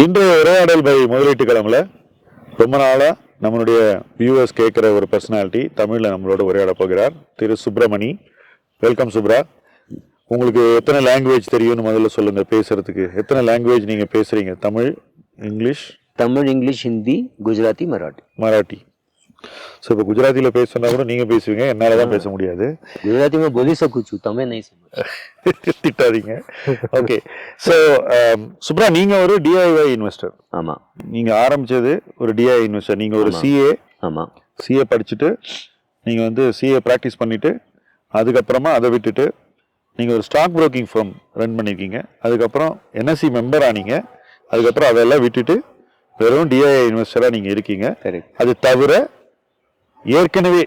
இன்றைய உரையாடல் பை முதலீட்டு களம்ல ரொம்ப நாளா நம்மளுடைய வியூவர்ஸ் கேட்குற ஒரு பர்சனாலிட்டி தமிழ்ல நம்மளோட உரையாட போகிறார் திரு சுப்பிரமணி. வெல்கம் சுப்ரா. உங்களுக்கு எத்தனை லாங்குவேஜ் தெரியும்னு முதல்ல சொல்லுங்க. பேசுறதுக்கு எத்தனை லாங்குவேஜ் நீங்க பேசுறீங்க? தமிழ், இங்கிலீஷ், हिंदी, गुजराती, மராட்டி. ஸோ இப்போ குஜராத்தியில் பேசுனா கூட நீங்கள் பேசுவீங்க, என்னால் தான் பேச முடியாது. गुजराती में बोली सकूँ छू, तमें नहीं समझ திட்டாதீங்க. ஓகே. ஸோ சுப்ரா, நீங்கள் ஒரு டிஐஒய் இன்வெஸ்டர். ஆமாம். நீங்கள் ஆரம்பித்தது ஒரு டிஐ இன்வெஸ்டர். நீங்கள் ஒரு சிஏ. ஆமாம். சிஏ படிச்சுட்டு நீங்கள் வந்து சிஏ ப்ராக்டிஸ் பண்ணிவிட்டு அதுக்கப்புறமா அதை விட்டுட்டு நீங்கள் ஒரு ஸ்டாக் ப்ரோக்கிங் ஃபார்ம் ரன் பண்ணியிருக்கீங்க. அதுக்கப்புறம் என்எஸ்சி மெம்பர் ஆனீங்க. அதுக்கப்புறம் அதெல்லாம் விட்டுட்டு வெறும் டிஐ இன்வெஸ்டராக நீங்கள் இருக்கீங்க. அது தவிர ஏற்கனவே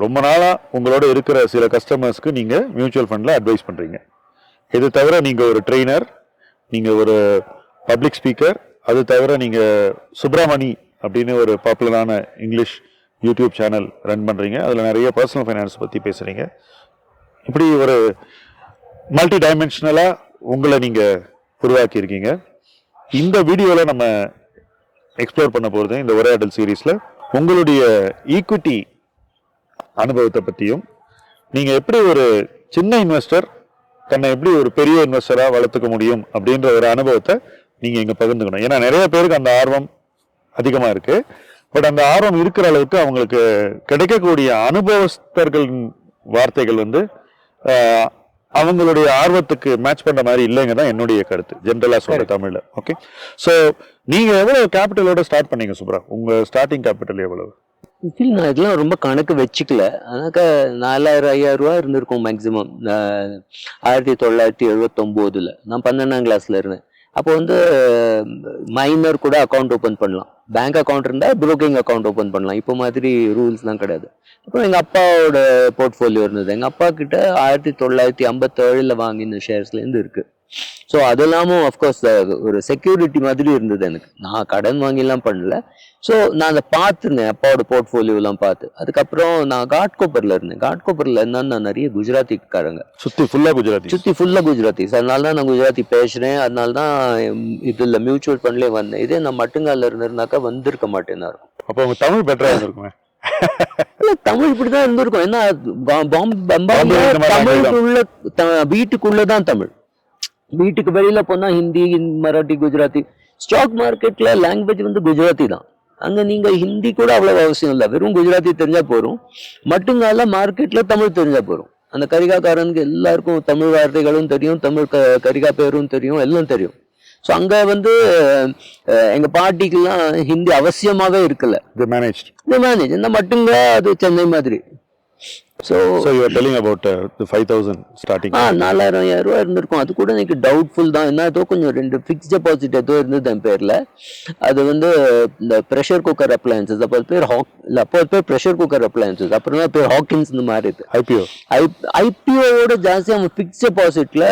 ரொம்ப நாளாக உங்களோட இருக்கிற சில கஸ்டமர்ஸ்க்கு நீங்கள் மியூச்சுவல் ஃபண்டில் அட்வைஸ் பண்ணுறீங்க. இது தவிர நீங்கள் ஒரு ட்ரெயினர், நீங்கள் ஒரு பப்ளிக் ஸ்பீக்கர், அது தவிர நீங்கள் சுப்பிரமணி அப்படின்னு ஒரு பாப்புலரான இங்கிலீஷ் யூடியூப் சேனல் ரன் பண்ணுறீங்க. அதில் நிறைய பர்சனல் ஃபைனான்ஸ் பற்றி பேசுகிறீங்க. இப்படி ஒரு மல்டி டைமென்ஷனலாக உங்களை நீங்கள் உருவாக்கியிருக்கீங்க. இந்த வீடியோவில் நம்ம எக்ஸ்ப்ளோர் பண்ண போகிறது, இந்த உரையாடல் சீரீஸில் உங்களுடைய ஈக்விட்டி அனுபவத்தை பற்றியும், நீங்கள் எப்படி ஒரு சின்ன இன்வெஸ்டர் தன்னை எப்படி ஒரு பெரிய இன்வெஸ்டராக வளர்த்துக்க முடியும் அப்படின்ற ஒரு அனுபவத்தை நீங்கள் இங்கே பகிர்ந்துக்கணும். ஏன்னா நிறைய பேருக்கு அந்த ஆர்வம் அதிகமாக இருக்குது. பட் அந்த ஆர்வம் இருக்கிற அளவுக்கு அவங்களுக்கு கிடைக்கக்கூடிய அனுபவஸ்தர்களின் வார்த்தைகள் வந்து அவங்களுடைய ஆர்வத்துக்கு மேட்ச் பண்ற மாதிரி இல்லைங்க தான் என்னுடைய கருத்து, ஜென்ரலா சொல்ற தமிழ்ல. ஓகே. ஸோ நீங்க எவ்வளவு கேபிட்டலோட ஸ்டார்ட் பண்ணீங்க சுப்ரா? உங்க ஸ்டார்டிங் கேபிட்டல் எவ்வளவு? நான் இதெல்லாம் ரொம்ப கணக்கு வச்சுக்கல. ஆனாக்கா 4000-5000 ரூபா இருந்திருக்கும் மேக்சிமம். 1979 நான் 12ஆம் கிளாஸ்ல இருந்தேன். அப்போ வந்து மைனர் கூட அக்கௌண்ட் ஓப்பன் பண்ணலாம். பேங்க் அக்கௌண்ட் இருந்தால் ப்ரோக்கிங் அக்கௌண்ட் ஓப்பன் பண்ணலாம். இப்போ மாதிரி ரூல்ஸ்லாம் கிடையாது. அப்புறம் எங்கள் அப்பாவோட போர்ட்ஃபோலியோ இருந்தது. எங்கள் அப்பா கிட்ட 1957 வாங்கின ஷேர்ஸ்லேருந்து இருக்குது. ஸோ அது இல்லாமல் அஃப்கோர்ஸ் ஒரு செக்யூரிட்டி மாதிரி இருந்தது எனக்கு. நான் கடன் வாங்கிலாம் பண்ணல. ஸோ நான் அதை பார்த்துருந்தேன், அப்பாவோட போர்ட்ஃபோலியோலாம் பார்த்து. அதுக்கப்புறம் நான் காட்கோப்பரில் இருந்தேன். காட்கோப்பரில் என்னன்னா நிறைய குஜராத்திக்காரங்க சுற்றி ஃபுல்லாக குஜராத்திஸ். அதனால தான் நான் குஜராத்தி பேசுகிறேன். அதனால தான் இதில் மியூச்சுவல் ஃபண்ட்லேயே வந்தேன். இதே நான் மட்டுங்காலில் இருந்திருந்தாக்கா வந்திருக்க மாட்டேன்னா இருக்கும். அப்போ உங்க தமிழ் பெட்டராக இருந்திருக்குமே. தமிழ் இப்படிதான் இருந்திருக்கும். ஏன்னா தமிழுக்குள்ள வீட்டுக்குள்ளதான் தமிழ். வீட்டுக்கு வெளியில போனா ஹிந்தி, மராட்டி, குஜராத்தி. ஸ்டாக் மார்க்கெட்ல லாங்குவேஜ் வந்து குஜராத்தி தான். அங்க நீங்க ஹிந்தி கூட அவ்வளவு அவசியம் இல்லை, வெறும் குஜராத்தி தெரிஞ்சா போறோம். மட்டுங்கால மார்க்கெட்ல தமிழ் தெரிஞ்சா போறோம். அந்த கரிகாக்காரனுக்கு எல்லாருக்கும் தமிழ் வார்த்தைகளும் தெரியும், தமிழ் கரிகா பேரும் தெரியும், எல்லாம் தெரியும். ஸோ அங்க வந்து எங்க பாட்டிக்கெல்லாம் ஹிந்தி அவசியமாவே இருக்குல்ல. இந்த மட்டுங்க அது சென்னை மாதிரி. So you are telling about the 5,000 starting. 4000-5000 ரூபா இருந்திருக்கும். அது கூட எனக்கு டவுட்ஃபுல் தான். என்ன ஏதோ கொஞ்சம் 2 ஃபிக்ஸ் டெபாசிட் ஏதோ இருந்தது என் பேர்ல. அது வந்து இந்த ப்ரெஷர் குக்கர் அப்ளையன்சஸ். அப்போ பேர் ப்ரெஷர் குக்கர் அப்ளையன்சஸ். அப்புறம் தான் பேர் ஹாக்கின்ஸ்னு மாறிது. ஐபிஓவோட ஜாஸ்தி அவன் ஃபிக்ஸ் டெபாசிட்ல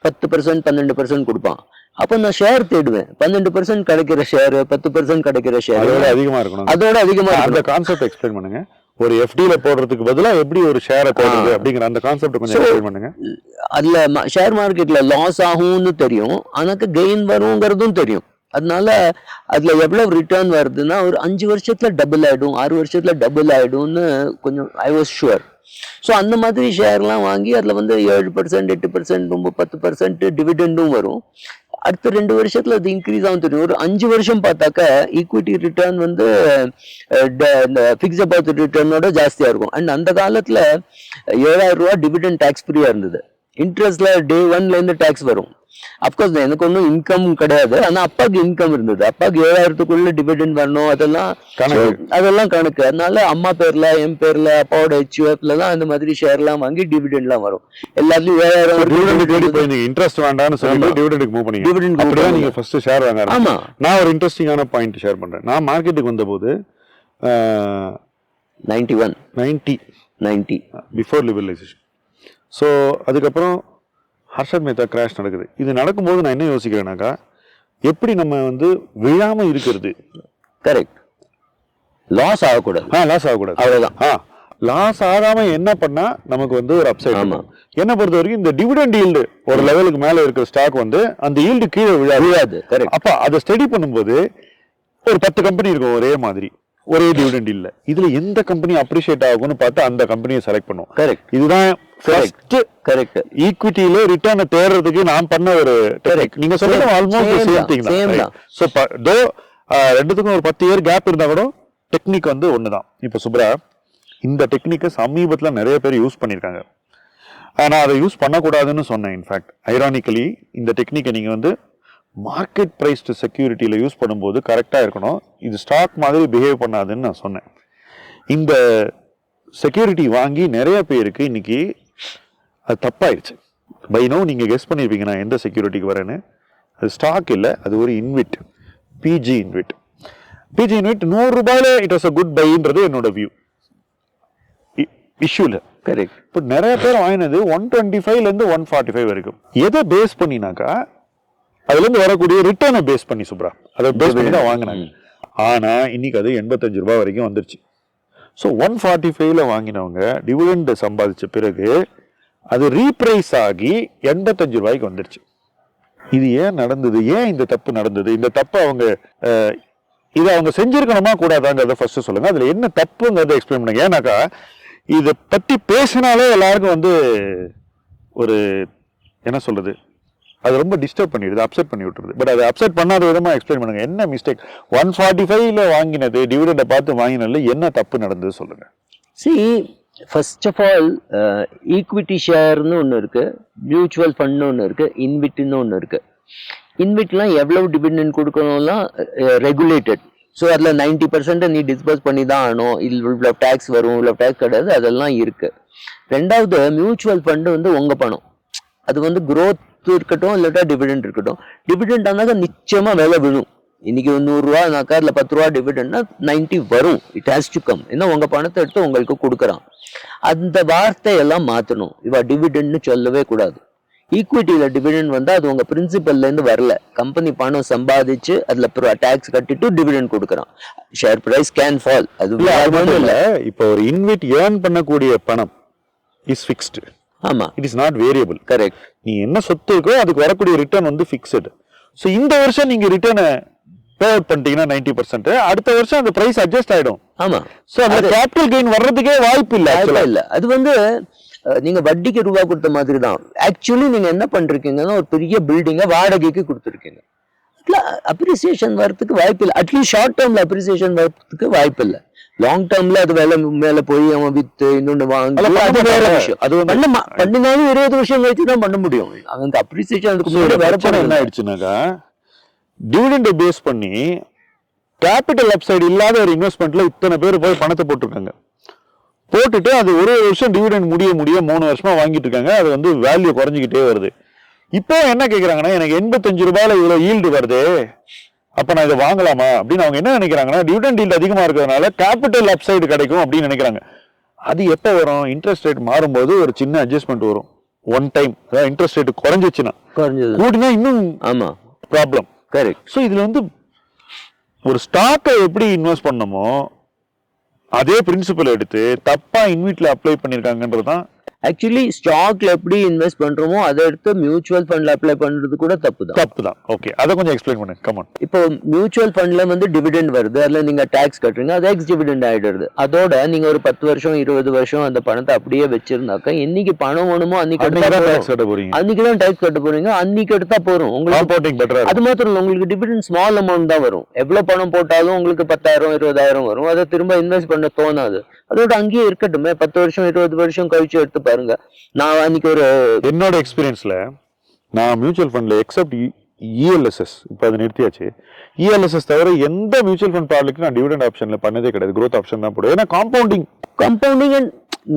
10%, 12% கொடுப்பான். அப்போ நான் ஷேர் தேடுவேன். 12% கிடைக்கிற ஷேர், 10% கிடைக்கிற ஷேர் அதோட அதிகமா இருக்கணும். அந்த கான்செப்ட் எக்ஸ்பிளைன் பண்ணுங்க. ஒரு எஃப்டில போடுறதுக்கு பதிலா எப்படி ஒரு ஷேரை போடுறது அப்படிங்கிற அந்த கான்செப்ட் கொஞ்சம் எக்ஸ்பிளைன் பண்ணுங்க. அதுல ஷேர் மார்க்கெட்ல லாஸ் ஆகும்னு தெரியும், ஆனாக்கு கெயின் வருங்கிறதும் தெரியும். அதனால அதுல எவ்வளவு ரிட்டர்ன் வருதுன்னா ஒரு 5 வருஷத்துல டபுள் ஆயிடும், 6 வருஷத்துல டபுள் ஆயிடும்னு கொஞ்சம் ஐ வாஸ் ஷுவர். ஸோ அந்த மாதிரி ஷேர்லாம் வாங்கி அதுல வந்து 7%, 8%, 10% டிவிடெண்டும் வரும். அடுத்த 2 வருஷத்துல அது இன்க்ரீஸ் ஆகும் தெரியும். ஒரு 5 வருஷம் பார்த்தாக்க ஈக்விட்டி ரிட்டர்ன் வந்து ஃபிக்ஸ் டெபாசிட் ரிட்டர்னோட ஜாஸ்தியா இருக்கும். அண்ட் அந்த காலத்துல 7000 ரூபா டிவிடெண்ட் டேக்ஸ் ஃப்ரீயா இருந்தது. இன்ட்ரெஸ்ட்ல டே 1ல இருந்து டேக்ஸ் வரும். அப்கோர்ஸ் எனக்கு ஒன்றும் இன்கம் கிடையாது, ஆனா அப்பாவுக்கு இன்கம் இருந்தது. அப்பாவுக்கு 7000க்குள்ள டிவிடெண்ட் வரணும், அதெல்லாம் கணக்கு. அதனால அம்மா பேர்ல, என் பேர்ல, அப்பாவோட HUFல தான் இந்த மாதிரி ஷேர்லாம் வாங்கி டிவிடெண்ட்லாம் வரும். எல்லாத்துலயும் 7000 இன்ட்ரெஸ்ட் வேண்டாம்னு சொல்லி டிவிடெண்ட் மூவ் பண்ணி அப்படிதான் நீங்க ஃபர்ஸ்ட் ஷேர் வாங்க. ஆமா. நான் ஒரு இன்ட்ரெஸ்டிங்கான பாயிண்ட் ஷேர் பண்றேன். நான் மார்க்கெட்டுக்கு வந்தபோது 90 பிஃபோர் லிபரலைசேஷன். ஸோ அதுக்கப்புறம் ஹர்ஷத் மேத்தா கிராஷ் நடக்குது. இது நடக்கும்போது நான் என்ன யோசிக்கிறேன்னாக்கா, எப்படி நம்ம வந்து விழாம இருக்கிறது. கரெக்ட். லாஸ் ஆகக்கூடாது. அவ்வளவுதான். லாஸ் ஆகாம என்ன பண்ணா நமக்கு வந்து ஒரு அப்சைட். ஆமா. என்ன பொறுத்த வரைக்கும் இந்த டிவிடெண்ட் ஈல்டு ஒரு லெவலுக்கு மேல இருக்கிற ஸ்டாக் வந்து அந்த ஈல்டு கீழே விழாது. அப்ப அதை ஸ்டடி பண்ணும்போது ஒரு 10 கம்பெனி இருக்கும் ஒரே மாதிரி, ஒரே டிவிடெண்ட் இல்ல, இதுல எந்த கம்பெனி அப்ரிஷியேட் ஆகும்னு பார்த்து அந்த கம்பெனியை செலக்ட் பண்ணுவோம். கரெக்ட். இதுதான் கரெக்ட். ஈக்விட்டியில ரிட்டர்னை தேடுறதுக்கு நான் பண்ண ஒரு டெக்னிக். நீங்க சொல்றது ஆல்மோஸ்ட் சேம் திங் தான். சோ தோ ரெண்டுத்துக்கும் ஒரு 10 இயர் கேப் இருந்தா கூட டெக்னிக் வந்து ஒண்ணுதான். இப்ப சுப்ரா, இந்த டெக்னிக்கை சமீபத்துல நிறைய பேர் யூஸ் பண்ணிருக்காங்க. நான் அதை யூஸ் பண்ணக்கூடாதுன்னு சொன்னேன். இன்ஃபேக்ட் ஐரானிக்கலி இந்த டெக்னிக்கை நீங்க வந்து மார்க்கெட் பிரைஸ்டு செக்யூரிட்டியில யூஸ் பண்ணும்போது கரெக்டா இருக்கணும். இது ஸ்டாக் மாதிரி பிஹேவ் பண்ணாதுன்னு நான் சொன்னேன். இந்த செக்யூரிட்டி வாங்கி நிறைய பேருக்கு இன்னைக்கு அது தப்பாயிடுச்சு. பை நோ நீங்க கெஸ் பண்ணிருப்பீங்க நான் எந்த செக்யூரிட்டிக்கு வரேன்னு. அது ஸ்டாக் இல்லை, அது ஒரு InvIT, PG InvIT. PG InvIT 100 ரூபாயில இட் வாஸ் அ குட் பைன்றது என்னோட வியூ. இஷ்யூல கரெக்ட். இப்போ நிறைய பேர் வாங்கினது 125ல இருந்து 145 வரைக்கும். எதை பேஸ் பண்ணினாக்கா அதுல இருந்து வரக்கூடிய ரிட்டர்னை பேஸ் பண்ணி சுப்ரா, அதை பேஸ் பண்ணி தான் வாங்கினாங்க. ஆனா இன்னைக்கு அது 85 ரூபாய் வரைக்கும் வந்துருச்சு. ஸோ 145ல வாங்கினவங்க டிவிடெண்ட் சம்பாதிச்ச பிறகு அது ரீப்ரைஸ் ஆகி 85 ரூபாய்க்கு வந்துருச்சு. இது ஏன் நடந்தது? ஏன் இந்த தப்பு நடந்தது? இந்த தப்பு அவங்க இதை அவங்க செஞ்சிருக்கணுமா கூடாதாங்கிறத ஃபர்ஸ்ட் சொல்லுங்க. அதுல என்ன தப்புங்கிறத எக்ஸ்பிளைன் பண்ணுங்க. ஏன்னாக்கா இதை பத்தி பேசினாலே எல்லாருக்கும் வந்து ஒரு என்ன சொல்றது, அது ரொம்ப டிஸ்டர்ப் பண்ணிடுது, அப்செட் பண்ணி விட்டுருது. பட் அதை அப்செட் பண்ணாத விதமா எக்ஸ்பிளைன் பண்ணுங்க. என்ன மிஸ்டேக் 145ல வாங்கினது டிவிடெண்டை பார்த்து வாங்கினதுல என்ன தப்பு நடந்தது சொல்லுங்க. ஃபர்ஸ்ட் ஆஃப் ஆல் ஈக்விட்டி ஷேர்னு ஒன்று இருக்கு, மியூச்சுவல் ஃபண்ட்னு ஒன்று இருக்கு, இன்விட்னு ஒன்று இருக்கு. இன்விட்லாம் எவ்வளவு டிவிடெண்ட் கொடுக்கணும்லாம் ரெகுலேட்டட். ஸோ அதில் 90% நீ டிஸ்பர்ஸ் பண்ணி தான் ஆகணும், இவ்வளோ டேக்ஸ் வரும், இவ்வளோ டேக்ஸ் கிடையாது, அதெல்லாம் இருக்கு. ரெண்டாவது மியூச்சுவல் ஃபண்டு வந்து உங்க பணம், அது வந்து growth இருக்கட்டும் இல்லாட்டா டிவிடெண்ட் இருக்கட்டும். டிவிடெண்ட் ஆனாக்க நிச்சயமா விலை விழும். இன்னைக்கு 100 ரூபாய்னாக்கா அதுல 10 ரூபா டிவிடெண்ட்னா 90 வரும். It has to come. ஏன்னா உங்க பணத்தை எடுத்து உங்களுக்கு கொடுக்குறான். அந்த வார்த்தையெல்லாம் மாத்தணும். இவ டிவிடெண்ட்னு சொல்லவே கூடாது. ஈக்விட்டியில டிவிடெண்ட் வந்தா அது உங்க பிரின்சிபல்ல இருந்து வரல. கம்பெனி பணம் சம்பாதிச்சு அதுல டாக்ஸ் கட்டிட்டு டிவிடெண்ட் கொடுக்குறான். Share price can fall. அது இல்ல. இப்போ ஒரு இன்விட் ஏர்ன் பண்ணக்கூடிய பணம் இஸ் ஃபிக்ஸ்டு. ஆமா, it is not variable. Correct. நீ என்ன சொத்து இருக்கோ அதுக்கு வரக்கூடிய ரிட்டர்ன் வந்து ஃபிக்ஸடு. ஸோ இந்த வருஷம் நீங்க ரிட்டர்னை பே அவுட் பண்ணிட்டீங்கன்னா 90%, அடுத்த வருஷம் அந்த பிரைஸ் அட்ஜஸ்ட் ஆயிடும். ஆமா. ஸோ அந்த கேபிட்டல் கெயின் வர்றதுக்கே வாய்ப்பு இல்ல. அது வந்து நீங்க வட்டிக்கு ரூபா கொடுத்த மாதிரி தான். ஆக்சுவலி நீங்க என்ன பண்றீங்கன்னா ஒரு பெரிய பில்டிங்கை வாடகைக்கு கொடுத்துருக்கீங்க. அப்ரிசியேஷன் வரதுக்கு வாய்ப்பு இல்லை. அட்லீஸ்ட் ஷார்ட் டேர்ம்ல அப்ரிசியேஷன் வரதுக்கு வாய்ப்பு இல்லை. லாங் டேர்ம்ல அது மேல போய் அவன் வித்து இன்னொன்னு வாங்கி அது பண்ணினாலும் 20 வருஷம் கழிச்சு தான் பண்ண முடியும். அவங்க அப்ரிசியேஷன் அதுக்கு முன்னாடி வரப்போன என்ன ஆயிடுச்சுனாக்கா டிவிடெண்ட் பேஸ் பண்ணி கேபிட்டல் அப்சைடு இல்லாத ஒரு இன்வெஸ்ட்மெண்ட்ல இத்தனை பேர் போய் பணத்தை போட்டிருக்காங்க. போட்டுட்டு அது ஒரு வருஷம் டிவிடெண்ட் முடிய 3 வருஷமா வாங்கிட்டு இருக்காங்க. அது வந்து வேல்யூ குறைஞ்சிக்கிட்டே வருது. இப்போ என்ன கேட்குறாங்கன்னா, எனக்கு 85 ரூபாயில இவ்வளோ ஈல்டு வருது, அப்ப நான் இதை வாங்கலாமா அப்படின்னு அவங்க என்ன நினைக்கிறாங்கன்னா, டிவிடெண்ட் ஈல்டு அதிகமா இருக்கிறதுனால கேபிட்டல் அப்சைடு கிடைக்கும் அப்படின்னு நினைக்கிறாங்க. அது எப்போ வரும்? இன்ட்ரெஸ்ட் ரேட் மாறும்போது ஒரு சின்ன அட்ஜஸ்ட்மெண்ட் வரும். ஒன் டைம் அதாவது இன்ட்ரெஸ்ட் ரேட் குறைஞ்சிச்சுன்னா, கூட்டினா இன்னும் ஆமா ப்ராப்ளம். கரெக்ட். ஸோ இதுல வந்து ஒரு ஸ்டாக்கை எப்படி இன்வெஸ்ட் பண்ணமோ அதே பிரின்சிபல் எடுத்து தப்பா இன்விட்ல அப்ளை பண்ணிருக்காங்கன்றதுதான். ஆக்சுவலி ஸ்டாக்ல எப்படி இன்வெஸ்ட் பண்றோமோ அதை எடுத்து மியூச்சுவல் ஃபண்ட்ல அப்ளை பண்றது கூட தப்பு தான். ஓகே, அதை கொஞ்சம் எக்ஸ்பிளைன் பண்ணுங்க. Come on. இப்போ மியூச்சுவல் ஃபண்ட்ல வந்து டிவிடெண்ட் வருது, அதுல நீங்க டாக்ஸ் கட்டுறீங்க, அது எக்ஸ் டிவிடெண்ட் ஆயிடுது. அதோட நீங்க ஒரு 10 வருஷம் 20 வருஷம் அந்த பணத்தை அப்படியே வச்சிருந்தாக்க இன்னைக்கு பணம் வேணுமோ அன்னைக்கு டாக்ஸ் கட்ட போறீங்க, அன்னைக்குதான் டாக்ஸ் கட்ட போறீங்க, அன்னைக்கு எடுத்தா போறோம் உங்களுக்கு. அது மாத்திரம் இல்லை, உங்களுக்கு டிவிடெண்ட் ஸ்மால் அமௌண்ட் தான் வரும். எவ்வளவு பணம் போட்டாலும் உங்களுக்கு 10,000 20,000 வரும். அதை திரும்ப இன்வெஸ்ட் பண்ண தோணாது. அதோட அங்கேயே இருக்கட்டுமே. 10 வருஷம் 20 வருஷம் கழிச்சு எடுத்து பாருங்க. நான் அன்னைக்கு ஒரு என்னோட எக்ஸ்பீரியன்ஸ்ல நான் மியூச்சுவல் ஃபண்ட்ல எக்ஸப்ட் இஎல்எஸ்எஸ் இப்போ அதை நிறுத்தியாச்சு. இஎல்எஸ்எஸ் தவிர எந்த மியூச்சுவல் ஃபண்ட் ப்ராடக்ட் நான் டிவிடெண்ட் ஆப்ஷன்ல பண்ணதே கிடையாது. growth ஆப்ஷன் தான் போடுவேன். ஏன்னா காம்பவுண்டிங்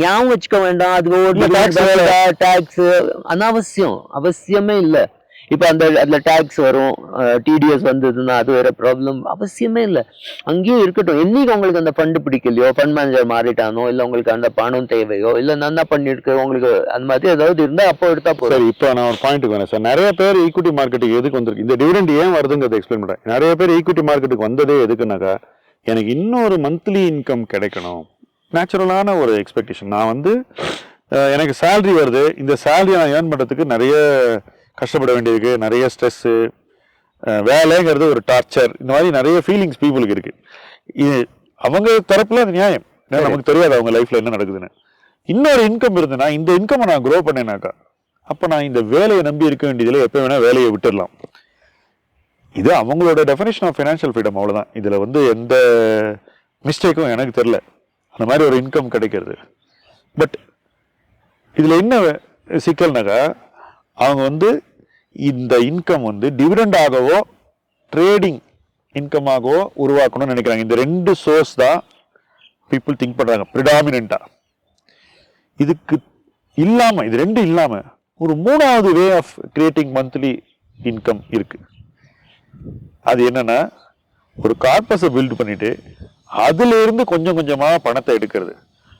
ஞாபகம் வச்சுக்க வேண்டாம். அது டாக்ஸ் அவசியமே இல்லை. இப்ப அதுல டாக்ஸ் வரும், டிடிஎஸ் வந்ததுன்னா அது வேற ப்ராப்ளம். அவசியமே இல்லை, அங்கேயே இருக்கட்டும். என்னைக்கு உங்களுக்கு அந்த ஃபண்டு பிடிக்கலையோ, ஃபண்ட் மேனேஜர் மாறிட்டானோ, இல்ல உங்களுக்கு அந்த பணம் தேவையோ, இல்ல நான் தான் பண்ணிட்டு உங்களுக்கு அந்த மாதிரி ஏதாவது இருந்தா அப்போ எடுத்தா போதும். சரி, இப்போ நான் ஒரு பாயிண்ட்டுக்கு வரேன் சார். நிறைய பேர் ஈக்விட்டி மார்க்கெட்டுக்கு எதுக்கு வந்திருக்கு, இந்த டிவிடெண்ட் ஏன் வருதுங்கிறத எக்ஸ்பிளைன் பண்றேன். நிறைய பேர் ஈக்விட்டி மார்க்கெட்டுக்கு வந்ததே எதுக்குனாக்கா, எனக்கு இன்னொரு மந்த்லி இன்கம் கிடைக்கணும், நேச்சுரலான ஒரு எக்ஸ்பெக்டேஷன். நான் வந்து எனக்கு சேலரி வருது, இந்த சேலரி நான் ஏர்ன் பண்ணுறதுக்கு நிறைய கஷ்டப்பட வேண்டியிருக்கு, நிறைய ஸ்ட்ரெஸ்ஸு, வேலைங்கிறது ஒரு டார்ச்சர், இந்த மாதிரி நிறைய ஃபீலிங்ஸ் பீப்புளுக்கு இருக்குது. இது அவங்க தரப்புல அது நியாயம், ஏன்னா நமக்கு தெரியாது அவங்க லைஃப்பில் என்ன நடக்குதுன்னு. இன்னொரு இன்கம் இருந்ததுன்னா, இந்த இன்கம்மை நான் க்ரோ பண்ணேனாக்கா, அப்போ நான் இந்த வேலையை நம்பி இருக்க வேண்டியதில் எப்போ வேணால் வேலையை விட்டுடலாம். இது அவங்களோட டெஃபினேஷன் ஆஃப் ஃபினான்ஷியல் ஃப்ரீடம், அவ்வளோதான். இதில் வந்து எந்த மிஸ்டேக்கும் எனக்கு தெரில, அந்த மாதிரி ஒரு இன்கம் கிடைக்கிறது. பட் இதில் என்ன சிக்கல்னாக்கா, அவங்க வந்து இந்த இன்கம் வந்து டிவிடெண்ட் ஆகவோ ட்ரேடிங் இன்கமாகவோ உருவாக்கணும்னு நினைக்கிறாங்க. இந்த ரெண்டு சோர்ஸ் தான் பீப்புள் திங்க் பண்ணுறாங்க ப்ரிடாமினெண்ட்டாக. இதுக்கு இல்லாமல், இது ரெண்டு இல்லாமல் ஒரு மூணாவது way of creating monthly income இருக்குது. அது என்னன்னா, ஒரு கார்பஸை பில்ட் பண்ணிட்டு அதிலிருந்து கொஞ்சம் கொஞ்சமாக பணத்தை எடுக்கிறது.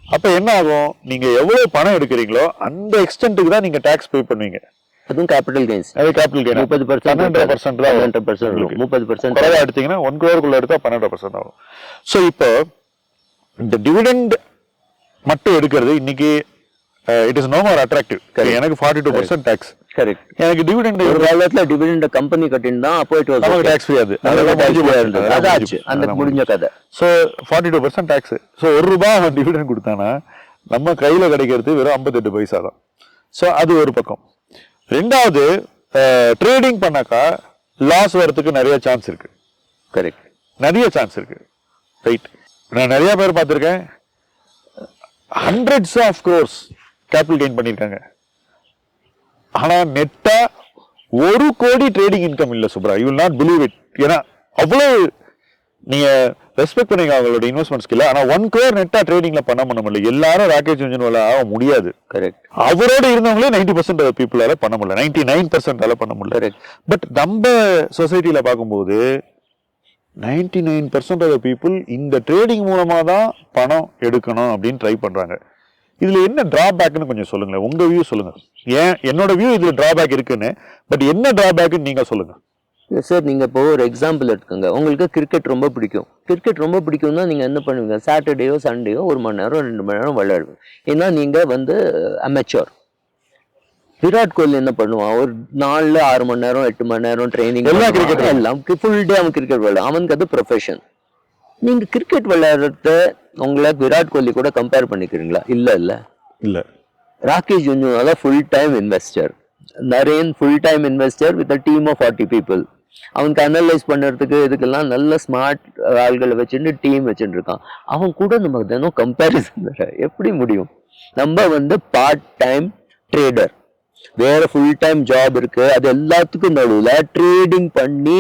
அப்போ என்ன ஆகும், நீங்கள் எவ்வளோ பணம் எடுக்கிறீங்களோ அந்த எக்ஸ்டென்ட்டுக்கு தான் நீங்கள் டேக்ஸ் பே பண்ணுவீங்க. அதுவும் கேபிட்டல் கெயின்ஸ். அது கேபிட்டல் கெயின் 30% தான் 30% குறைவா எடுத்தீங்கன்னா 1 crore எடுத்தா 12% ஆகும். ஸோ இப்போ இந்த டிவிடெண்ட் மட்டும் எடுக்கிறது இன்னைக்கு it is no more attractive. எனக்கு 42% டேக்ஸ். கரெக்ட். எனக்கு டிவிடெண்ட் ஒரு காலத்துல டிவிடெண்ட் கம்பெனி கட்டின்னு தான் அப்போ இட் வாஸ் டேக்ஸ் ஃப்ரீ. அதாச்சு அந்த முடிஞ்ச கதை. So 42% tax. ஸோ ₹1 அவன் டிவிடெண்ட் கொடுத்தானா நம்ம கையில கிடைக்கிறது வெறும் 58 பைசா தான். ஸோ அது ஒரு பக்கம். ரெண்டாவது, ட்ரேடிங் பண்ணாக்கா லாஸ் வரதுக்கு நிறைய சான்ஸ் இருக்கு. கரெக்ட், நிறைய சான்ஸ் இருக்கு. ரைட். நான் நிறைய பேர் பார்த்துருக்கேன், hundreds of crores capital gain பண்ணியிருக்காங்க. ஆனா நெட்டா 1 கோடி ட்ரேடிங் இன்கம் இல்லை Subra. You will not believe it. ஏன்னா அவ்வளவு நீங்க ரெஸ்பெக்ட் பண்ணீங்க அவங்களோட இன்வெஸ்ட்மெண்ட் ஸ்கில்ல. ஆனா 1 crore நெட்டா ட்ரேடிங்ல பண்ண முடியல. எல்லாரும் ராக்கெட் இன்ஜின் ஆக முடியாது. கரெக்ட். அவரோட இருந்தவங்களே 90% ஆஃப் பீப்புளால பண்ண முடியல, 99% பண்ண முடியல. பட் நம்ம சொசைட்டில பார்க்கும்போது 99% ஆஃப் பீப்புள் இந்த ட்ரேடிங் மூலமா தான் பணம் எடுக்கணும் அப்படின்னு ட்ரை பண்றாங்க. இதுல என்ன டிராபேக்னு கொஞ்சம் சொல்லுங்களேன், உங்க வியூ சொல்லுங்க. ஏன் என்னோட வியூ இதுல டிராபேக் இருக்குன்னு, பட் என்ன டிராபேக்னு நீங்க சொல்லுங்க. சார், நீங்கள் இப்போ ஒரு எக்ஸாம்பிள் எடுத்துக்கோங்க. உங்களுக்கு கிரிக்கெட் ரொம்ப பிடிக்கும். கிரிக்கெட் ரொம்ப பிடிக்கும்னா நீங்கள் என்ன பண்ணுவீங்க, சாட்டர்டேயோ சண்டேயோ 1 மணி நேரம் 2 மணி நேரம் விளையாடுவீங்க. ஏன்னா நீங்கள் வந்து அமெச்சூர். விராட் கோலி என்ன பண்ணுவான், ஒரு நாளில் 6 மணி நேரம் 8 மணி நேரம் ட்ரைனிங், எல்லாம் கிரிக்கெட், எல்லாம் ஃபுல் டே அவன் கிரிக்கெட் விளையாடும். அவனுக்கு அது ப்ரொஃபஷன். நீங்கள் கிரிக்கெட் விளையாடுறத உங்களை விராட் கோலி கூட கம்பேர் பண்ணிக்கிறீங்களா? இல்லை இல்லை இல்லை. Rakesh Jhunjhunwala full time investor, Naren full time investor with a team of 40 people. அவனுக்கு அனலைஸ் பண்ணுறதுக்கு இதுக்கெல்லாம் நல்ல ஸ்மார்ட் ஆள்களை வச்சுட்டு டீம் வச்சுட்டு இருக்கான். அவன் கூட நம்ம தினம் கம்பேரிசன் எப்படி முடியும்? நம்ம வந்து பார்ட் டைம் ட்ரேடர், வேற ஃபுல் டைம் ஜாப் இருக்கு. அது எல்லாத்துக்கும் நடுவில் ட்ரேடிங் பண்ணி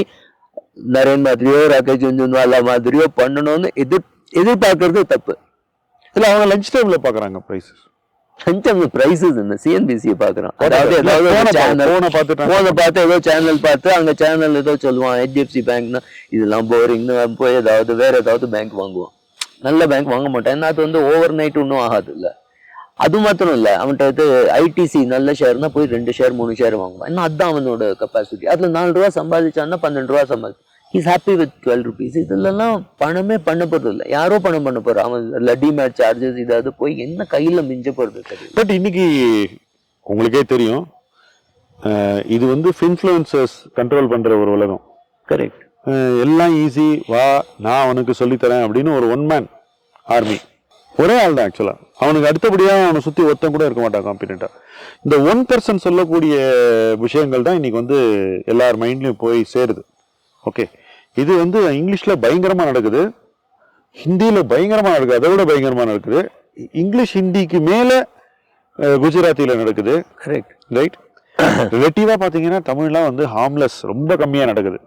நரேன் மாதிரியோ ராகேஷ் ஜுன்ஜுன்வாலா மாதிரியோ பண்ணணும்னு எதிர்பார்க்கறது தப்பு. இல்லை, அவங்க லஞ்ச் டைம்ல பாக்குறாங்க ப்ரைஸஸ். பிரைசஸ் இந்த சிஎன்பிசியை பாக்குறான். அதாவது போனை பார்த்து ஏதோ சேனல் பார்த்து அங்க சேனல் ஏதோ சொல்லுவான் HDFC பேங்க்னா இதெல்லாம் போரிங்னு போய் ஏதாவது வேற ஏதாவது பேங்க் வாங்குவான். நல்ல பேங்க் வாங்க மாட்டான். ஏன்னா அது வந்து ஓவர் நைட் ஒன்றும் ஆகாது. இல்லை, அது மாத்திரம் இல்லை, அவன்கிட்ட ஐடிசி நல்ல ஷேர்னா போய் 2 ஷேர் 3 ஷேர் வாங்குவான். ஏன்னா அதுதான் அவனோட கெப்பாசிட்டி. அதுல ₹4 சம்பாதிச்சான்னா ₹12 சம்பாதி. Is happy with ₹12. இதெல்லாம் பணமே பண்ண போறது இல்லை. யாரோ பணம் பண்ண போறோம். அவன் டிமேட் சார்ஜஸ் இதாவது போய் என்ன கையில மிஞ்ச போறது. பட் இன்னைக்கு உங்களுக்கே தெரியும், இது வந்து இன்ஃப்ளூயன்சர்ஸ் கண்ட்ரோல் பண்ற ஒரு உலகம். கரெக்ட். எல்லாம் ஈஸி, வா நான் அவனுக்கு சொல்லித்தரேன் அப்படின்னு ஒரு 1 man ஆர்மி. ஒரே ஆள் தான் ஆக்சுவலா. அவனுக்கு அடுத்தபடியா அவனை சுத்தி ஒருத்தன் கூட இருக்க மாட்டான் காம்பிடென்ட்டா. இந்த 1% சொல்லக்கூடிய விஷயங்கள் தான் இன்னைக்கு வந்து எல்லார் மைண்ட்லயும் போய் சேருது. ஓகே, இது வந்து இங்கிலீஷ்ல பயங்கரமா நடக்குது, ஹிந்தியில பயங்கரமா நடக்குது, அதை விட பயங்கரமா நடக்குது. இங்கிலீஷ் ஹிந்திக்கு மேல குஜராத்தில நடக்குது. கரெக்ட். ரைட். ரிலேட்டிவா பாத்தீங்கன்னா தமிழ்லாம் வந்து ஹார்ம்லெஸ் ரொம்ப கம்மியா நடக்குது.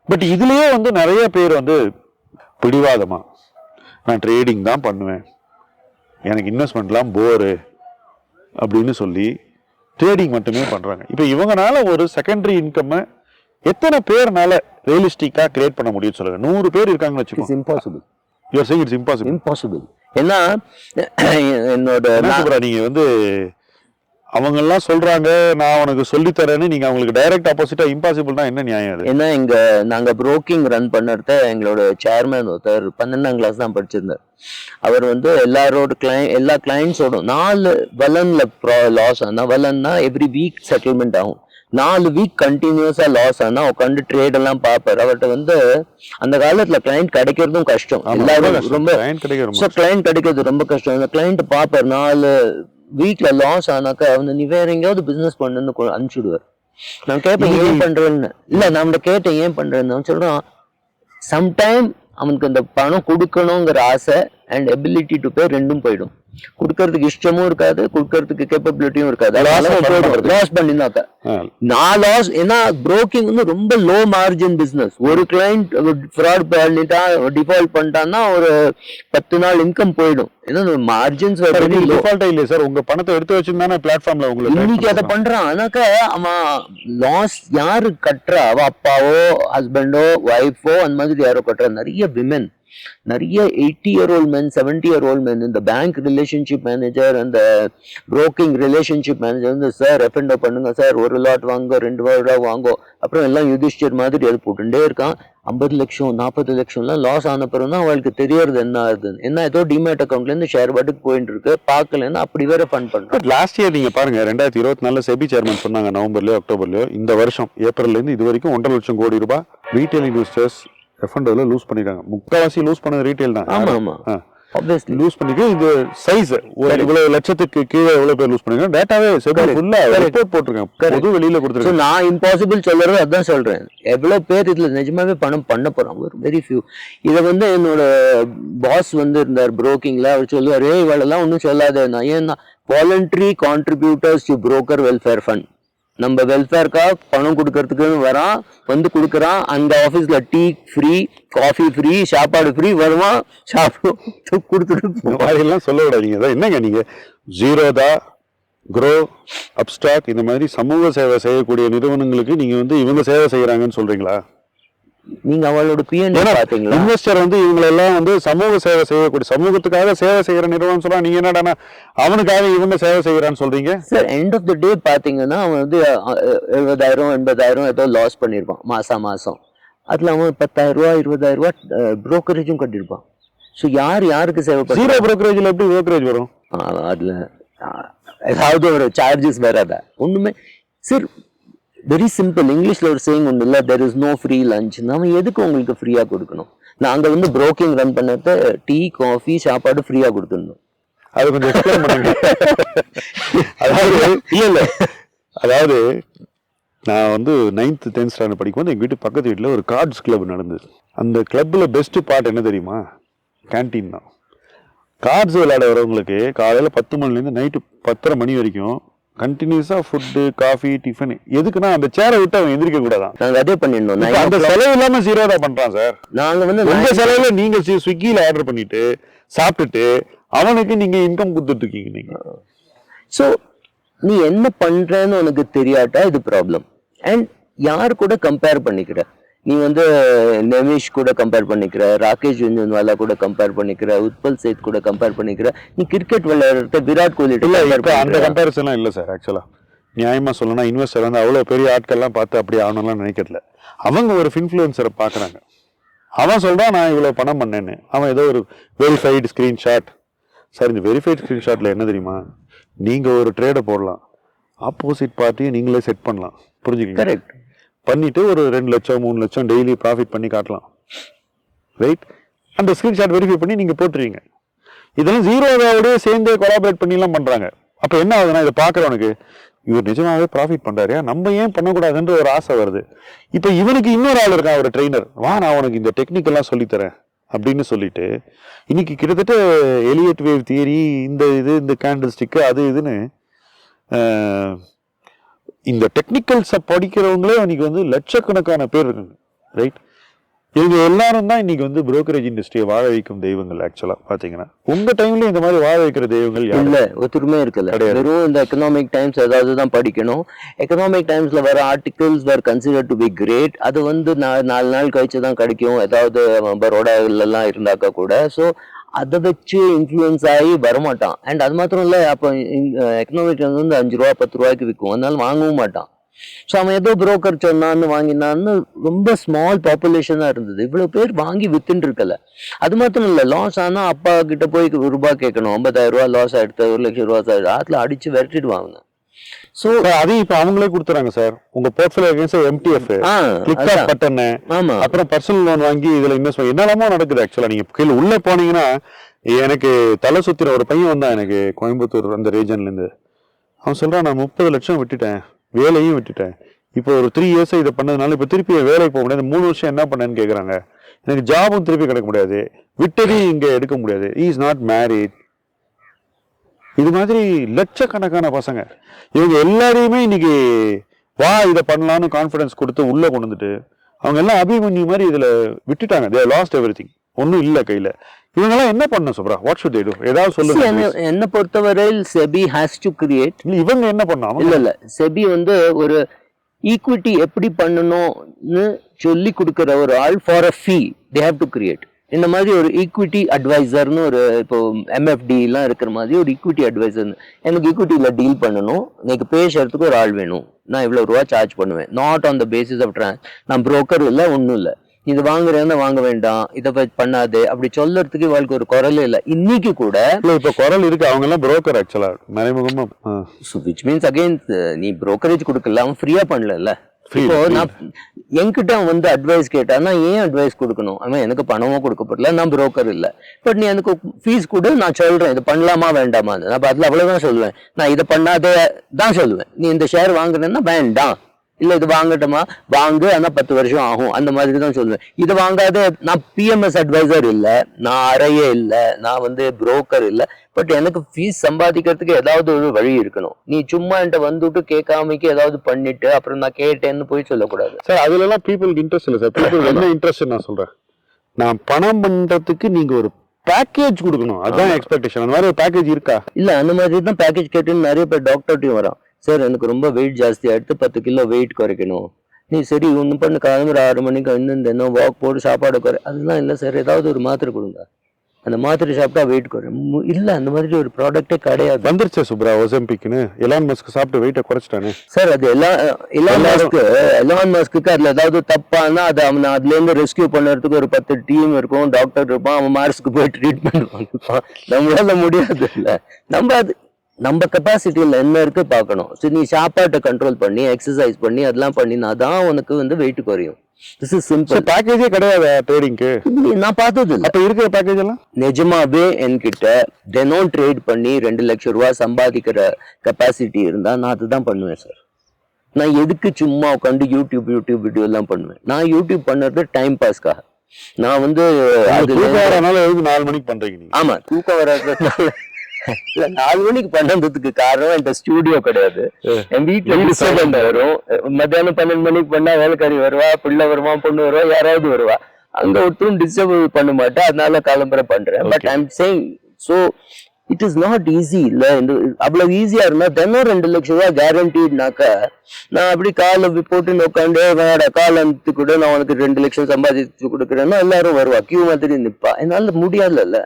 பட் இதுலயே வந்து நிறைய பேர் வந்து பிடிவாதமா நான் ட்ரேடிங் தான் பண்ணுவேன், எனக்கு இன்வெஸ்ட்மெண்ட்லாம் போரு அப்படின்னு சொல்லி ட்ரேடிங் மட்டுமே பண்றாங்க. இப்போ இவங்கனால ஒரு செகண்டரி இன்கம் எத்தனை பேர்னால ரியலிஸ்டிக்கா கிரியேட் பண்ண முடியும் சொல்லுங்க? 100 பேர் இருக்காங்கன்னு வச்சுக்கோங்க. Impossible. You are saying it's impossible. Impossible. ஏன்னா என்னோட நீங்க வந்து அவங்கெல்லாம் சொல்றாங்க நான் உனக்கு சொல்லி தரேன்னு நீங்க அவங்களுக்கு டைரக்ட் ஆப்போசிட்டா இம்பாசிபிள்னா என்ன நியாயம் அது? ஏன்னா நாங்க புரோக்கிங் ரன் பண்ணறத எங்களோட சேர்மேன் ஒருத்தர் 12ஆம் கிளாஸ் தான் படிச்சிருந்தார். அவர் எல்லா கிளைண்ட்ஸோட 4 வலன்ல லாஸ் ஆனா, வலன்னா எவ்ரி வீக் செட்டில்மெண்ட் ஆகும். 4 வீக் கண்டினியூஸா லாஸ் ஆனா உட்காந்து ட்ரேட் எல்லாம் பார்ப்பாரு. அவர்கிட்ட அந்த காலத்துல கிளைண்ட் கிடைக்கிறதும் கஷ்டம். எல்லாரும் ரொம்ப கிளைண்ட் கிடைக்கிறது ரொம்ப கஷ்டம். அந்த கிளைண்ட் பார்ப்பாரு. 4 வீக்ல லாஸ் ஆனாக்கா நீ வேற எங்கேயாவது பிசினஸ் பண்ணுன்னு அனுப்பிச்சுடுவார். நான் கேட்பேன் ஏன் பண்றேன்னு. இல்ல நான் கேட்டேன் ஏன் பண்றேன்னு. அவன் சொல்றான் சம்டைம் அவனுக்கு அந்த பணம் கொடுக்கணுங்கிற ஆசை அண்ட் எபிலிட்டி டு பே ரெண்டும் போயிடும். கொடுக்கறதுக்கு இஷ்டமும் இருக்காது, கொடுக்கறதுக்கு கேப்பபிலிட்டியும் இருக்காது. லாஸ் பண்ணினாக்கா நான் லாஸ். ஏன்னா புரோக்கிங் ரொம்ப லோ மார்ஜின் பிசினஸ். ஒரு கிளைண்ட் ஃப்ராட் பண்ணிட்டா டிஃபால்ட் பண்ணிட்டான்னா ஒரு 10 நாள் இன்கம் போயிடும். ஏன்னா மார்ஜின்ஸ் டிஃபால்ட் இல்லையே சார், உங்க பணத்தை எடுத்து வச்சிருந்தானே பிளாட்ஃபார்ம்ல உங்களுக்கு இன்னைக்கு அதை பண்றான். ஆனாக்கா அவன் லாஸ் யாரு கட்டுறா? அவ அப்பாவோ ஹஸ்பண்டோ ஒய்ஃபோ அந்த மாதிரி யாரோ கட்டுறா. நிறைய விமென், நிறைய 80-year-old men, 70-year-old men இந்த பேங்க் ரிலேஷன்ஷிப் மேனேஜர், அந்த புரோக்கிங் ரிலேஷன்ஷிப் மேனேஜர் சார் எஃப்என்டோ பண்ணுங்க சார், 1 லாட் வாங்கோ, 2 லாட் வாங்கோ, அப்புறம் எல்லாம் யுதிஷ்டர் மாதிரி அது போட்டுட்டே இருக்கான். 50 லட்சம் 40 லட்சம்லாம் லாஸ் ஆன பிறகு தான் அவளுக்கு தெரியறது என்ன ஆகுதுன்னு. என்ன ஏதோ டிமேட் அக்கௌண்ட்ல இருந்து ஷேர் பாட்டுக்கு போயிட்டு இருக்கு, பார்க்கலன்னா அப்படி வேற ஃபண்ட் பண்றோம். லாஸ்ட் இயர் நீங்க பாருங்க 2024 செபி சேர்மன் சொன்னாங்க நவம்பர்லயோ அக்டோபர்லயோ, இந்த வருஷம் ஏப்ரல்ல இருந்து இது வரைக்கும் 1.5 லட்சம் கோடி ரூபாய் ரீட்டைல் இன்வெஸ்டர்ஸ் எஃப்என்டோல லூஸ் பண்ணிருக்காங்க. முக்காவாசி லூஸ் பண்ணது ரீட்டைல் தான். ஆமா ஆமா obviously லூஸ் பண்ணிட்டு இந்த சைஸ் ஒரு இவ்வளவு லட்சத்துக்கு கீழே எவ்வளவு பேர் லூஸ் பண்ணிருக்காங்க டேட்டாவே ஃபுல்லா ரிப்போர்ட் போட்டுருக்காங்க, பொது வெளியில கொடுத்துருக்காங்க. நான் இம்பாசிபிள் சொல்றது அதான் சொல்றேன். எவ்வளவு பேர் இதுல நிஜமாவே பணம் பண்ண போறாங்க, ஒரு வெரி ஃபியூ. இதை என்னோட பாஸ் இருந்தார் புரோக்கிங்ல. அவர் சொல்லுவாரு இவளெல்லாம் ஒன்றும் சொல்லாத. நான் ஏன்னா voluntary contributors to broker welfare fund, நம்ம வெல்ஃபேர்க்காக பணம் கொடுக்கறதுக்குன்னு வரான், கொடுக்குறான். அந்த ஆஃபீஸ்ல டீ ஃப்ரீ, காஃபி ஃப்ரீ, சாப்பாடு ஃப்ரீ, வருவான், சாப்பிட்டு கொடுத்துட்டு எல்லாம் சொல்ல விடாதீங்க. என்னங்க நீங்க ஜீரோதா, க்ரோ, அப்ஸ்டாக் இந்த மாதிரி சமூக சேவை செய்யக்கூடிய நிறுவனங்களுக்கு நீங்க இவங்க சேவை செய்யறாங்கன்னு சொல்றீங்களா? நீங்க அவளோட பிஎன் பாத்தீங்களா? இன்வெஸ்டர் இவங்க எல்லாம் சமூக சேவை செய்யக்கூடிய, சமூகத்துக்காக சேவை செய்யற நிறுவனம் சொல்றா. நீங்க என்னடா அவனுக்காக இவங்க சேவை செய்யறான்னு சொல்றீங்க சார்? எண்ட் ஆஃப் த டே பாத்தீங்கன்னா அவன் 70,000 80,000 ஏதோ லாஸ் பண்ணிருப்பான் மாசம். அதுல அவன் 10,000 ரூபாய் 20,000 ரூபாய் புரோக்கரேஜும் கட்டிருப்பான். ஸோ யாருக்கு சேவை பண்ண? ஜீரோ புரோக்கரேஜ்ல எப்படி புரோக்கரேஜ் வரும்? அதுல ஏதாவது ஒரு சார்ஜஸ் வராதா? ஒண்ணுமே சார். Very simple. இங்கிலீஷ்ல ஒரு சேயிங் ஒன்று இல்லை, there is no free lunch. நம்ம எதுக்கு உங்களுக்கு ஃப்ரீயா கொடுக்கணும்? நாங்க புரோக்கிங் ரன் பண்ணது டீ காஃபி சாப்பாடு ஃப்ரீயா கொடுத்துருந்தோம். அது கொஞ்சம் எக்ஸ்பிளைன் பண்ணுங்க. அதாவது நான் 9th 10th ஸ்டாண்டர்ட் படிக்கும்போது எங்க வீட்டு பக்கத்து வீட்டில் ஒரு கார்ட்ஸ் கிளப் நடந்தது. அந்த கிளப்ல பெஸ்ட் பார்ட் என்ன தெரியுமா? கேன்டீன் தான். கார்ட்ஸ் விளையாட வரவங்களுக்கு காலையில 10 மணிலேருந்து நைட்டு 10:30 மணி வரைக்கும் கண்டினியூஸா ஃபுட்டு, காஃபி, டிஃபன். எதுக்குன்னா அந்த சேரை விட்டு அவன் எந்திரிக்க கூடாதான். நாங்க அதே பண்ணிருந்தோம். அந்த செலவு இல்லாம ஜீரோதா பண்றான் சார். நாங்க உங்க செலவுல நீங்க ஸ்விக்கியில ஆர்டர் பண்ணிட்டு சாப்பிட்டுட்டு அவனுக்கு நீங்க இன்கம் கொடுத்துட்டு இருக்கீங்க. நீங்க சோ நீ என்ன பண்றன்னு உனக்கு தெரியாட்டா இது ப்ராப்ளம். அண்ட் யாரு கூட கம்பேர் பண்ணிக்கிற? நீ நெமிஷ் கூட கம்பேர் பண்ணிக்கிற, ராகேஷ் ஜுன்ஜுன்வாலா கூட கம்பேர் பண்ணிக்கிற, உத்பல் சேத் கூட கம்பேர் பண்ணிக்கிற. நீ கிரிக்கெட் விளையாடுற விராட் கோலி அந்த கம்பேரிசன் இல்ல சார். ஆக்சுவலா நியாயமா சொல்லணும்னா இன்வெஸ்டர் அவ்வளவு பெரிய ஆட்கள்லாம் பார்த்து அப்படி ஆகணும்லாம் நினைக்கிறதுல. அவங்க ஒரு இன்ஃப்ளூயன்சரை பாக்குறாங்க. அவன் சொல்றான் நான் இவ்வளவு பணம் பண்ணேன்னு. அவன் ஏதோ ஒரு வெரிஃபைடு ஸ்கிரீன்ஷாட். சார் இந்த வெரிஃபைடு ஸ்கிரீன்ஷாட்ல என்ன தெரியுமா? நீங்க ஒரு ட்ரேடை போடலாம், ஆப்போசிட் பார்ட்டியை நீங்களே செட் பண்ணலாம். புரிஞ்சுக்கீங்க? கரெக்ட். பண்ணிட்டு ஒரு 2 லட்சம் 3 லட்சம் டெய்லி ப்ராஃபிட் பண்ணி காட்டலாம். ரைட்? அந்த ஸ்கிரீன்ஷாட் வெரிஃபை பண்ணி நீங்க போட்டுருவீங்க. இதெல்லாம் ஜீரோவோட சேர்ந்து கொலாபரேட் பண்ணிலாம் பண்றாங்க. அப்ப என்ன ஆகுதுன்னா இதை பாக்குறவனுக்கு இவர் நிஜமாவே ப்ராஃபிட் பண்றாரு, நம்ம ஏன் பண்ணக்கூடாதுன்ற ஒரு ஆசை வருது. இப்ப இவனுக்கு இன்னொரு ஆள் இருக்கான், ஒரு ட்ரெயினர். வா நான் உனக்கு இந்த டெக்னிக்கெல்லாம் சொல்லித்தரேன் அப்படின்னு சொல்லிட்டு இன்னைக்கு கிட்டத்தட்ட எலியட் வேவ் தியரி, இந்த கேண்டில் ஸ்டிக்கு அது இதுன்னு இந்த டெக்னிக்கல்ஸை படிக்கிறவங்களே இன்னைக்கு லட்சக்கணக்கான பேர் இருக்காங்க. ரைட்? இவங்க எல்லாரும் தான் இன்னைக்கு புரோக்கரேஜ் இண்டஸ்ட்ரியை வாழ வைக்கும் தெய்வங்கள். ஆக்சுவலா பாத்தீங்கன்னா உங்க டைம்ல இந்த மாதிரி வாழ வைக்கிற தெய்வங்கள் இல்ல, ஒத்துருமே இருக்குல்ல. வெறும் இந்த எக்கனாமிக் டைம்ஸ் ஏதாவது தான் படிக்கணும். எக்கனாமிக் டைம்ஸ்ல வர articles were considered to be great. அது 4 நாள் கழிச்சு தான் கிடைக்கும். ஏதாவது பரோடால எல்லாம் இருந்தாக்கா கூட. ஸோ அதை வச்சு இன்ஃப்ளூயன்ஸ் ஆகி வரமாட்டான். அண்ட் அது மாத்திரம் இல்லை, அப்போ எக்கனாமிக் வந்து 5 ரூபா 10 ரூபாய்க்கு விற்கும், அதனால வாங்கவும் மாட்டான். ஸோ அவன் ஏதோ புரோக்கர் சொன்னான்னு வாங்கினான்னு ரொம்ப ஸ்மால் பாப்புலேஷனாக இருந்தது. இவ்வளோ பேர் வாங்கி வித்துன்னு இருக்கல. அது மாத்திரம் இல்லை, லாஸ் ஆனால் அப்பா கிட்ட போய் ரூபா கேட்கணும். 50,000 ரூபா லாஸ் ஆகிடுது, 1,00,000 ரூபா ஆற்றுல அடிச்சு விரட்டிடுவாங்க. ஸோ அதையும் இப்போ அவங்களே கொடுத்துறாங்க சார். உங்க portfolio against MDF click off button, ஆமா, அப்புறம் பர்சனல் லோன் வாங்கி இதுல இன்வெஸ்ட் என்னெல்லாமோ நடக்குது. ஆக்சுவலா நீங்க கீழே உள்ள போனீங்கன்னா, எனக்கு தலை சுத்திர ஒரு பையன் வந்தான் எனக்கு கோயம்புத்தூர் அந்த ரீஜன்ல இருந்து. அவன் சொல்றான், நான் 30 லட்சம் விட்டுட்டேன், வேலையும் விட்டுட்டேன், இப்போ ஒரு 3 இயர்ஸ் இதை பண்ணதுனால இப்போ திருப்பி வேலைக்கு போக முடியாது, 3 வருஷம் என்ன பண்ணேன்னு கேட்குறாங்க. எனக்கு ஜாபும் திருப்பி கிடைக்க முடியாது, விட்டதையும் இங்கே எடுக்க முடியாது, இஸ் நாட் மேரிட். இது மாதிரி லட்சக்கணக்கான பசங்க இவங்க எல்லாரையுமே இன்னைக்கு வா இதை பண்ணலான்னு கான்ஃபிடன்ஸ் கொடுத்து உள்ள கொண்டு வந்துட்டு அவங்க எல்லாம் அபிமன்யு மாதிரி இதுல விட்டுட்டாங்க. தே லாஸ்ட் எவ்ரிதிங், ஒன்றும் இல்லை கையில. இவங்கெல்லாம் என்ன பண்ணணும் Subra? What should they do? ஏதாவது சொல்லுங்க. என்ன பொறுத்தவரையில் செபி ஹேஸ் டு கிரியேட். இவங்க என்ன பண்ணாங்க? இல்ல செபி வந்து ஒரு ஈக்விட்டி எப்படி பண்ணணும்னு சொல்லி கொடுக்குற ஒரு ஆள் for a fee they have to create. இந்த மாதிரி ஒரு ஈக்விட்டி அட்வைசர்னு ஒரு இப்போ MFD எல்லாம் இருக்கிற மாதிரி ஒரு ஈக்விட்டி அட்வைசர்னு, எனக்கு ஈக்விட்டியில் டீல் பண்ணணும், எனக்கு பேசுறதுக்கு ஒரு ஆள் வேணும், நான் இவ்வளோ ரூபா சார்ஜ் பண்ணுவேன், not on the basis of நான் புரோக்கர் இல்லை, ஒன்றும் இல்லை, இது வாங்குறேன்னா வாங்க வேண்டாம், இதை பண்ணாது அப்படி சொல்லறதுக்கு இவளுக்கு ஒரு குரல் இல்லை. இன்னைக்கு கூட இப்போ குரல் இருக்கு, அவங்க எல்லாம் புரோக்கர் ஆக்சுவலா மறைமுகமா. விச் மீன்ஸ் அகைன் நீ புரோக்கரேஜ் கொடுக்கல, அவன் ஃப்ரீயா பண்ணல. இப்போ நான் என்கிட்ட வந்து அட்வைஸ் கேட்டா நான் ஏன் அட்வைஸ் கொடுக்கணும்? அவன் எனக்கு பணமும் கொடுக்கப்படல, நான் புரோக்கர் இல்லை, பட் நீ எனக்கு ஃபீஸ் கொடு, நான் சொல்றேன் இது பண்ணலாமா வேண்டாமா. நான் அதில் அவ்வளவுதான் சொல்லுவேன், நான் இதை பண்ணாதே தான் சொல்லுவேன். நீ இந்த ஷேர் வாங்குறேன்னா வேண்டாம், இல்லை இது வாங்கட்டுமா வாங்கு, ஆனால் 10 வருஷம் ஆகும், அந்த மாதிரி தான் சொல்லுவேன். இதை வாங்காத. நான் PMS அட்வைசர் இல்லை, நான் அறையே இல்லை, நான் வந்து புரோக்கர் இல்லை, பட் எனக்கு ஃபீஸ் சம்பாதிக்கிறதுக்கு ஏதாவது ஒரு வழி இருக்கணும். நீ சும்மா என்கிட்ட வந்துட்டு கேட்காமைக்கு ஏதாவது பண்ணிட்டு அப்புறம் நான் கேட்டேன்னு போய் சொல்லக்கூடாது சார். அதுல எல்லாம் பீப்புளுக்கு இன்ட்ரெஸ்ட் இல்லை சார். பீப்புள் என்ன இன்ட்ரெஸ்ட் நான் சொல்றேன், நான் பணம் பண்றதுக்கு நீங்க ஒரு பேக்கேஜ் கொடுக்கணும், அதுதான் எக்ஸ்பெக்டேஷன். அந்த மாதிரி ஒரு பேக்கேஜ் இருக்கா? இல்ல, அந்த மாதிரி தான் பேக்கேஜ் கேட்டுன்னு நிறைய பேர் டாக்டர்ட்டையும் வரான். சார் எனக்கு ரொம்ப வெயிட் ஜாஸ்தி ஆகிடுத்து, 10 கிலோ வெயிட் குறைக்கணும். நீ சரி ஒன்று பண்ணு, காலம்புற 6 மணிக்கு இன்னும் வாக் போட்டு சாப்பாடு குறை. அதெல்லாம் இல்லை சார், ஏதாவது ஒரு மாத்திரை கொடுங்க, அந்த மாத்திரை சாப்பிட்டா வெயிட் குறையும். இல்லை, அந்த மாதிரி ஒரு ப்ராடக்டே கிடையாது. வந்துருச்சு சுப்ரா ஒசம்பிக்னு, எலான் மஸ்க் சாப்பிட்டு வெயிட்டை குறைச்சிட்டானே சார். அது எலான் மஸ்க்கு அதுல ஏதாவது தப்பானா அது அவனை அதுல இருந்து ரெஸ்கியூ பண்ணுறதுக்கு ஒரு 10 டீம் இருக்கும், டாக்டர் இருப்பான், அவன் மார்ஸ்க்கு போய் ட்ரீட்மெண்ட் வாங்கிப்பான். நம்மளால முடியாது இல்லை. நம்ம கெப்பாசிட்டியில் என்ன இருக்கு பார்க்கணும். சரி, நீ சாப்பாட்டை கண்ட்ரோல் பண்ணி எக்ஸசைஸ் பண்ணி அதெல்லாம் பண்ணினா தான் உனக்கு வந்து வெயிட் குறையும். This is simple. பேக்கேஜே கிடையாது ட்ரேடிங்க்கு, நான் பார்த்தது இல்லை. அப்ப இருக்கிற பேக்கேஜ் எல்லாம் நிஜமாவே என்கிட்ட தினம் ட்ரேட் பண்ணி 2 லட்சம் ரூபாய் சம்பாதிக்கிற கெப்பாசிட்டி இருந்தா நான் அதுதான் பண்ணுவேன் சார். நான் எதுக்கு சும்மா உட்காந்து யூடியூப் வீடியோ எல்லாம் பண்ணுவேன்? நான் யூடியூப் பண்ணுறது டைம் பாஸ்க்காக. நான் வந்து 4 மணிக்கு பண்றீங்க. ஆமா, தூக்கம் வர்றதுனால இல்ல, 4 மணிக்கு பண்ணதுக்கு காரணம் என்கிட்ட ஸ்டூடியோ கிடையாது. என் வீட்டுல டிஸ்டர்பன்ஸ் வரும். மத்தியானம் 12 மணிக்கு பண்ணா வேலைக்காரி வருவா, பிள்ளை வருவா, பொண்ணு வருவா, யாராவது வருவா, அங்க ஒருத்தரும் டிஸ்டர்ப் பண்ண மாட்டேன், அதனால காலம்பரை பண்றேன். But I am saying so it is not easy. இல்ல அவ்வளவு ஈஸியா இருந்தா தினம் 2 லட்சம் ரூபாய் கேரண்டீட்னாக்க நான் அப்படி காலை போட்டு உட்காந்து வேட காலத்துக்கு கூட நான் உனக்கு 2 லட்சம் சம்பாதிச்சு கொடுக்குறேன்னா எல்லாரும் வருவா, கியூ மாதிரி நிப்பா. என்னால முடியாதுல்ல.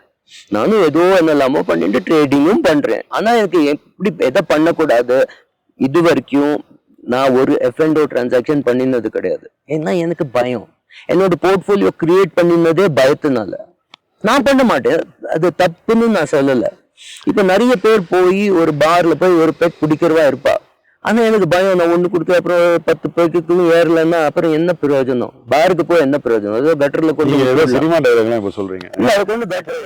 நானும் ஏதோ என்னெல்லாமோ பண்ணிட்டு ட்ரேடிங்கும் பண்றேன். ஆனா எனக்கு எப்படி எதை பண்ணக்கூடாது, இது வரைக்கும் நான் ஒரு F&O டிரான்சாக்சன் பண்ணினது கிடையாது. ஏன்னா எனக்கு பயம். என்னோட போர்ட்போலியோ கிரியேட் பண்ணினதே பயத்தினால. நான் பண்ண மாட்டேன், அது தப்புன்னு நான் சொல்லல. இப்ப நிறைய பேர் போய் ஒரு பார்ல போய் ஒரு பெக் குடிக்கிறவா இருப்பா. ஆனா எனக்கு பயம், நான் 1 கொடுத்து அப்புறம் 10 பேருக்கு ஏறலன்னா அப்புறம் என்ன பிரயோஜனம்? பாருக்கு போய் என்ன பிரயோஜனம்? அது பெட்டர்ல கொண்டு சினிமா டைலாக்லாம் இப்ப சொல்றீங்க. இல்ல, அதை கொண்டு பெட்டர்